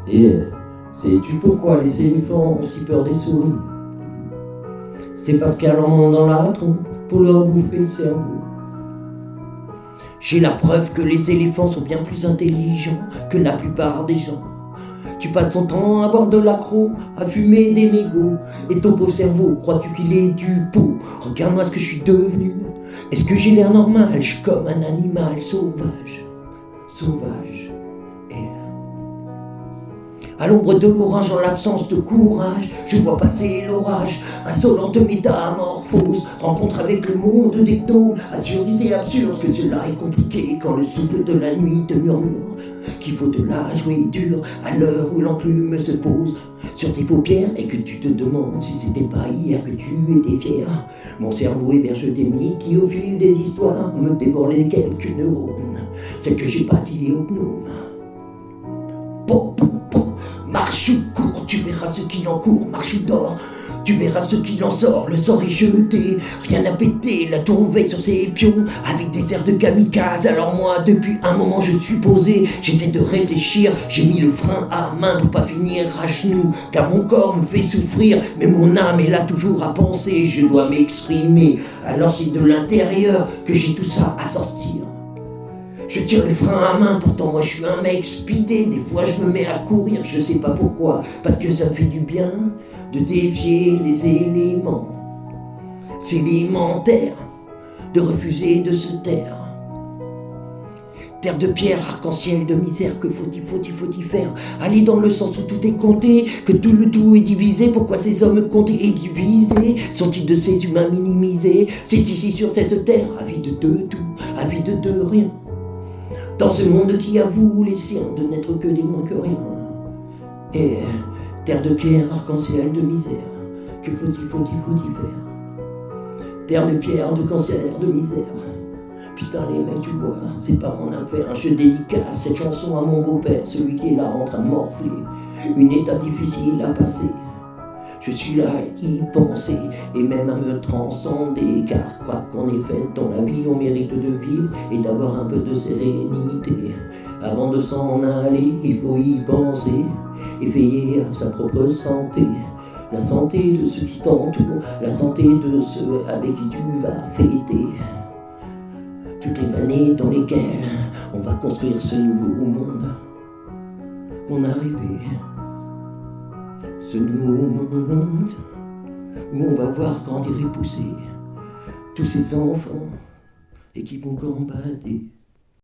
Et sais-tu pourquoi les éléphants ont si peur des souris? C'est parce qu'elles en ont dans la trompe pour leur bouffer le cerveau. J'ai la preuve que les éléphants sont bien plus intelligents que la plupart des gens. Tu passes ton temps à boire de l'accro, à fumer des mégots, et ton pauvre cerveau, crois-tu qu'il est du pot? Regarde-moi ce que je suis devenu. Est-ce que j'ai l'air normal? Je suis comme un animal sauvage. Sauvage. À l'ombre de l'orage, en l'absence de courage, je vois passer l'orage, insolente métamorphose, rencontre avec le monde des gnômes, absurdité absurde, que cela est compliqué quand le souffle de la nuit te murmure qu'il faut de la jouer dur à l'heure où l'enclume se pose sur tes paupières et que tu te demandes si c'était pas hier que tu étais fier. Mon cerveau héberge des mythes qui au fil des histoires me dévorent les quelques neurones, celles que j'ai pas dit aux gnomes. Marche ou cours, tu verras ce qu'il en court, marche ou dort, tu verras ce qu'il en sort, le sort est jeté, rien n'a pété, la tour veille sur ses pions, avec des airs de kamikaze. Alors moi, depuis un moment je suis posé, j'essaie de réfléchir, j'ai mis le frein à main pour pas finir à genoux, car mon corps me fait souffrir, mais mon âme est là toujours à penser, je dois m'exprimer, alors c'est de l'intérieur que j'ai tout ça à sortir. Je tire le frein à main, pourtant moi je suis un mec speedé. Des fois je me mets à courir, je sais pas pourquoi, parce que ça me fait du bien de défier les éléments. C'est élémentaire de refuser de se taire. Terre de pierre, arc-en-ciel de misère, que faut-il faire? Aller dans le sens où tout est compté, que tout le tout est divisé. Pourquoi ces hommes comptés et divisés sont-ils de ces humains minimisés? C'est ici sur cette terre, avide de tout, avide de rien. Dans ce monde qui avoue les siens de n'être que des moins que rien. Et terre de pierre, arc-en-ciel de misère, que faut-il faire? Terre de pierre, de cancer, de misère. Putain les mecs, tu vois, c'est pas mon affaire. Je dédicace cette chanson à mon beau-père, celui qui est là en train de morfler. Une étape difficile à passer. Je suis là à y penser et même à me transcender, car crois qu'on est fait dans la vie, on mérite de vivre et d'avoir un peu de sérénité. Avant de s'en aller, il faut y penser et veiller à sa propre santé. La santé de ceux qui t'entourent, la santé de ceux avec qui tu vas fêter. Toutes les années dans lesquelles on va construire ce nouveau monde qu'on a rêvé. Ce nouveau monde où on va voir grandir et pousser tous ces enfants et qui vont gambader.